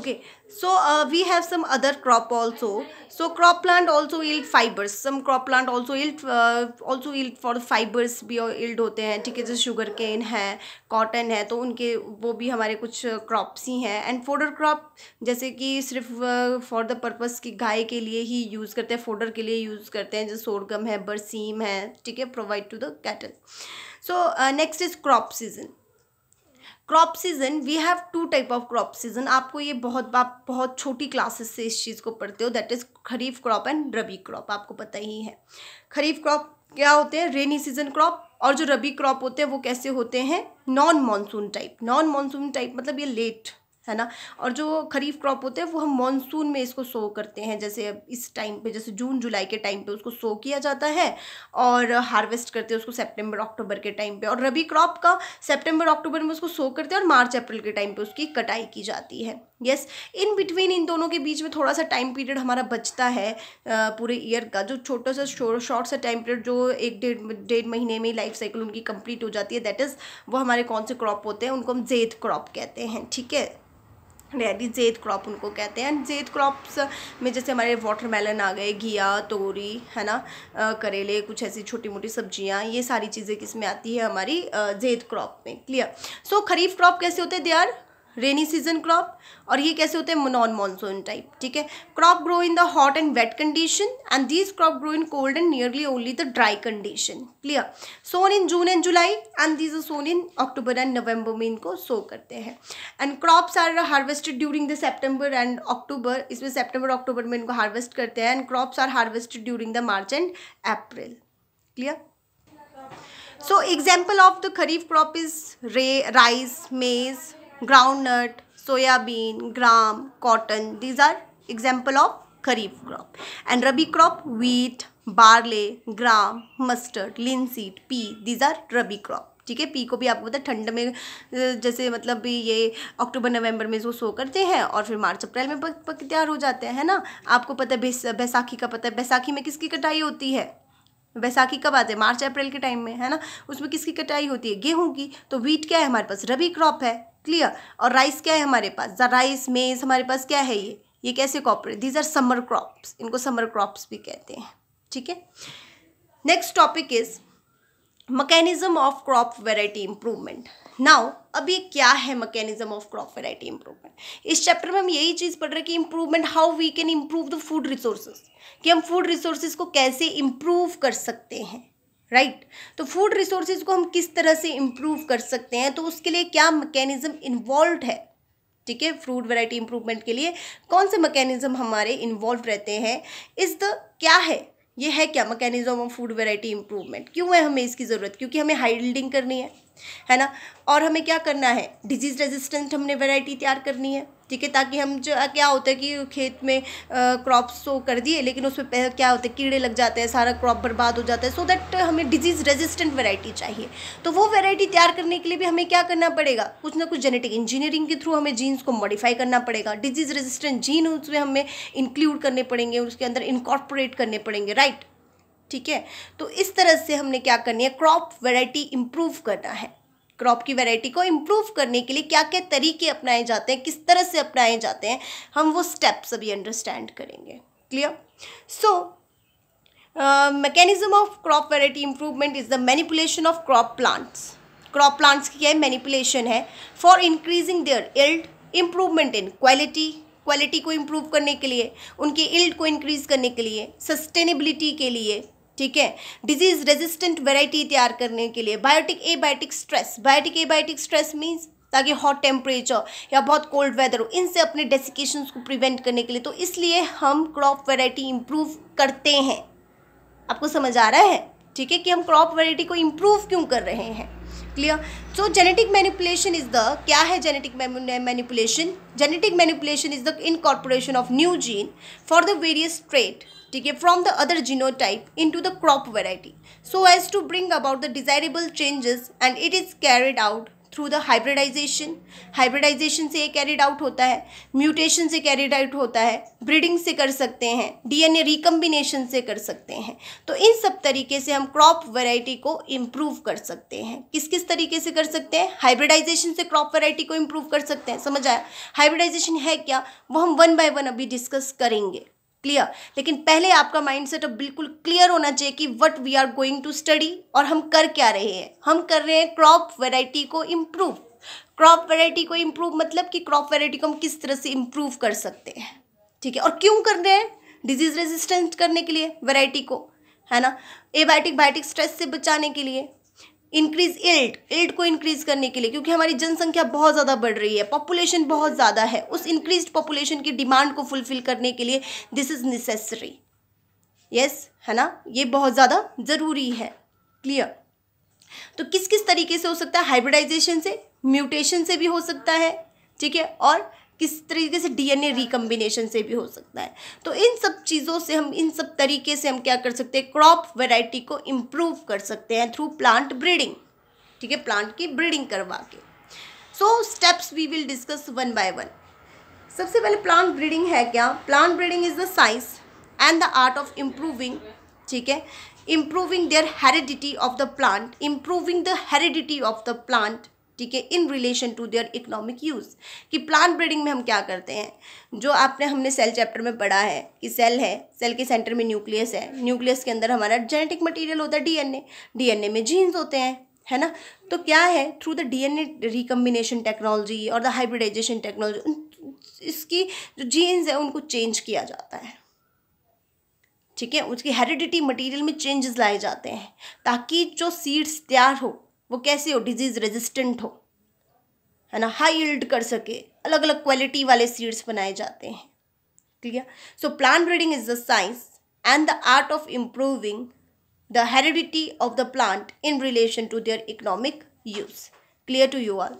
Okay, so we have some other crop also. So crop plant also yield fibers. Some crop plant also yield for fibers भी yield होते हैं, ठीक है, जैसे sugar cane है, cotton है, तो उनके वो भी हमारे कुछ क्रॉप्स ही हैं. एंड फोडर क्रॉप जैसे कि सिर्फ फॉर द पर्पस की गाय के लिए ही यूज़ करते हैं, फोडर के लिए यूज़ करते हैं, जैसे सोरगम है, बरसीम है, ठीक है, provide to the cattle. So next is crop season. Crop season we have two type of crop season. आपको ये आप बहुत छोटी क्लासेस से इस चीज़ को पढ़ते हो, that is kharif crop and rabi crop. आपको पता ही है खरीफ क्रॉप क्या होते हैं, रेनी सीजन क्रॉप, और जो रबी क्रॉप होते हैं वो कैसे होते हैं, non monsoon type. Non monsoon type मतलब ये लेट है ना. और जो खरीफ क्रॉप होते हैं वो हम मानसून में इसको सो करते हैं, जैसे इस टाइम पे, जैसे जून जुलाई के टाइम पे उसको सो किया जाता है और हार्वेस्ट करते हैं उसको सितंबर अक्टूबर के टाइम पे. और रबी क्रॉप का सितंबर अक्टूबर में उसको सो करते हैं और मार्च अप्रैल के टाइम पे उसकी कटाई की जाती है. यस, इन बिटवीन इन दोनों के बीच में थोड़ा सा टाइम पीरियड हमारा बचता है पूरे ईयर का, जो छोटा सा शॉर्ट सा टाइम पीरियड जो 1-1.5 महीने में लाइफ साइकिल उनकी कंप्लीट हो जाती है, दैट इज़ वो हमारे कौन से क्रॉप होते हैं, उनको हम ज़ेद क्रॉप कहते हैं. ठीक है, रेडी ज़ेद क्रॉप उनको कहते हैं. एंड ज़ेद क्रॉप्स में जैसे हमारे वाटरमेलन आ गए, घिया, तोरी है ना, करेले, कुछ ऐसी छोटी मोटी सब्जियां, ये सारी चीज़ें किस में आती है, हमारी ज़ेद क्रॉप में. क्लियर. सो खरीफ क्रॉप कैसे होते हैं, they are rainy season crop, और ये कैसे होते हैं, नॉन मानसून टाइप. ठीक है, crop grow in the hot and wet condition and these crop grow in cold and nearly only the dry condition. Clear. Sown in June and July and these are sown in October and November में इनको sow करते हैं. And crops are harvested during the September and October, इसमें सितंबर October में इनको harvest करते हैं. And crops are harvested during the March and April. Clear. So example of the kharif crop is rice, maize, groundnut, soybean, gram, cotton. These are example of kharif crop. And rabi crop, wheat, barley, gram, mustard, linseed, pea. These are rabi crop. ठीक है, P को भी आपको पता है ठंड में जैसे मतलब भी ये अक्टूबर नवंबर में इसको सो करते हैं और फिर मार्च अप्रैल में पक तैयार हो जाते हैं, है ना. आपको पता है बैसाखी का पता है, बैसाखी में किसकी कटाई होती है, बैसाखी कब आते हैं, मार्च अप्रैल के टाइम में, है ना. उसमें किसकी कटाई होती है, गेहूं की. तो वीट क्या है हमारे पास, रबी क्रॉप है. क्लियर. और राइस क्या है हमारे पास, राइस, मेज हमारे पास क्या है, ये कैसे क्रॉप है, दीज आर समर क्रॉप्स, इनको समर क्रॉप्स भी कहते हैं. ठीक है. Next topic is mechanism of crop variety improvement. Now अब ये क्या है mechanism of crop variety improvement. इस चैप्टर में हम यही चीज़ पढ़ रहे हैं कि improvement, how we can improve the food resources, कि हम फूड रिसोर्सेज को कैसे इम्प्रूव कर सकते हैं. राइट. तो फूड रिसोर्सेज को हम किस तरह से इम्प्रूव कर सकते हैं, तो उसके लिए क्या मैकेनिज्म इन्वॉल्व है. ठीक है, फूड वैरायटी इंप्रूवमेंट के लिए कौन से मैकेनिज्म हमारे इन्वॉल्व रहते हैं, इस द क्या है, ये है क्या mechanism of food variety improvement. क्यों है हमें इसकी ज़रूरत, क्योंकि हमें हाई यील्डिंग करनी है ना. और हमें क्या करना है, डिजीज़ रेजिस्टेंट हमने वैरायटी तैयार करनी है. ठीक है, ताकि हम जो क्या होता है कि खेत में क्रॉप्स सो कर दिए लेकिन उसमें क्या होता है, कीड़े लग जाते हैं, सारा क्रॉप बर्बाद हो जाता है. सो दैट हमें डिजीज़ रेजिस्टेंट वैरायटी चाहिए. तो वो वैरायटी तैयार करने के लिए भी हमें क्या करना पड़ेगा, कुछ ना कुछ जेनेटिक इंजीनियरिंग के थ्रू हमें जीन्स को मॉडिफाई करना पड़ेगा. डिजीज़ रेजिस्टेंट जीन उसमें हमें इंक्लूड करने पड़ेंगे, उसके अंदर इनकॉर्पोरेट करने पड़ेंगे. राइट. ठीक है, तो इस तरह से हमने क्या करनी है, क्रॉप वैरायटी इंप्रूव करना है. क्रॉप की वैरायटी को इम्प्रूव करने के लिए क्या क्या तरीके अपनाए जाते हैं, किस तरह से अपनाए जाते हैं, हम वो स्टेप्स अभी अंडरस्टैंड करेंगे. Clear. So mechanism of crop variety improvement is the manipulation of crop plants. Crop plants की क्या है, मैनिपुलेशन है for increasing there yield, improvement in quality को इम्प्रूव करने के लिए, उनकी यील्ड को इंक्रीज करने के लिए, सस्टेनेबिलिटी के लिए. ठीक है, डिजीज रेजिस्टेंट वैरायटी तैयार करने के लिए, बायोटिक एबायोटिक स्ट्रेस मीन्स ताकि हॉट टेम्परेचर या बहुत कोल्ड वेदर हो, इनसे अपने डेसिकेशंस को प्रिवेंट करने के लिए. तो इसलिए हम क्रॉप वैरायटी इंप्रूव करते हैं. आपको समझ आ रहा है. ठीक है, कि हम क्रॉप वैरायटी को इंप्रूव क्यों कर रहे हैं. Clear. So genetic manipulation is the क्या है, genetic manipulation is the incorporation of new gene for the various trait. ठीक है, from the other genotype into the crop variety so as to bring about the desirable changes, and it is carried out through the hybridisation, hybridisation से ये carried out होता है, mutation से carried out होता है, breeding से कर सकते हैं, डीएनए रिकम्बिनेशन से कर सकते हैं। तो इन सब तरीके से हम क्रॉप वैरायटी को इम्प्रूव कर सकते हैं। किस किस तरीके से कर सकते हैं? हाइब्रिडाइजेशन से क्रॉप वैरायटी को इम्प्रूव कर सकते हैं। समझ आया? हाइब्रिडाइजेशन है क्या, वो हम 1 बाय 1 अभी डिस्कस करेंगे। क्लियर? लेकिन पहले आपका माइंडसेट अब बिल्कुल क्लियर होना चाहिए कि what we are going to study और हम कर क्या रहे हैं। हम कर रहे हैं क्रॉप वैरायटी को इम्प्रूव। क्रॉप वैरायटी को इम्प्रूव मतलब कि क्रॉप वैरायटी को हम किस तरह से इम्प्रूव कर सकते हैं। ठीक है? और क्यों कर रहे हैं? डिजीज रेजिस्टेंट करने के लिए वैरायटी को, है ना, एबायोटिक बायोटिक स्ट्रेस से बचाने के लिए, इंक्रीज इल्ड को इंक्रीज करने के लिए, क्योंकि हमारी जनसंख्या बहुत ज़्यादा बढ़ रही है, पॉपुलेशन बहुत ज़्यादा है, उस इंक्रीज पॉपुलेशन की डिमांड को फुलफिल करने के लिए दिस इज़ नेसेसरी। यस, है ना, ये बहुत ज़्यादा ज़रूरी है। क्लियर? तो किस किस तरीके से हो सकता है? हाइब्रिडाइजेशन से, म्यूटेशन से भी हो सकता है, ठीक है, और किस तरीके से डीएनए रिकम्बिनेशन से भी हो सकता है। तो इन सब चीज़ों से हम, इन सब तरीके से हम क्या कर सकते हैं? क्रॉप वैरायटी को इम्प्रूव कर सकते हैं थ्रू प्लांट ब्रीडिंग। ठीक है, प्लांट की ब्रीडिंग करवा के। So steps we will discuss 1 by 1। सबसे पहले प्लांट ब्रीडिंग है क्या? Plant breeding is the science and the art of improving, ठीक है, improving their heredity of the plant, improving the heredity of the plant, ठीक है, in relation to their economic use. कि plant breeding में हम क्या करते हैं, जो हमने सेल चैप्टर में पढ़ा है कि सेल है, सेल के सेंटर में न्यूक्लियस है, न्यूक्लियस के अंदर हमारा जेनेटिक मटेरियल होता है डीएनए, डीएनए में जीन्स होते हैं, है ना। तो क्या है, through the DNA recombination technology और द हाइब्रिडाइजेशन टेक्नोलॉजी, इसकी जो जीन्स है उनको चेंज किया जाता है, ठीक है, उसकी हेरिडिटी मटेरियल में चेंजेस लाए जाते हैं ताकि जो सीड्स तैयार हो वो कैसे हो, डिजीज रेजिस्टेंट हो, है ना, हाई यील्ड कर सके, अलग अलग क्वालिटी वाले सीड्स बनाए जाते हैं। Clear? So plant breeding is the science and the art of improving the heredity of the plant in relation to their economic use. Clear to you all?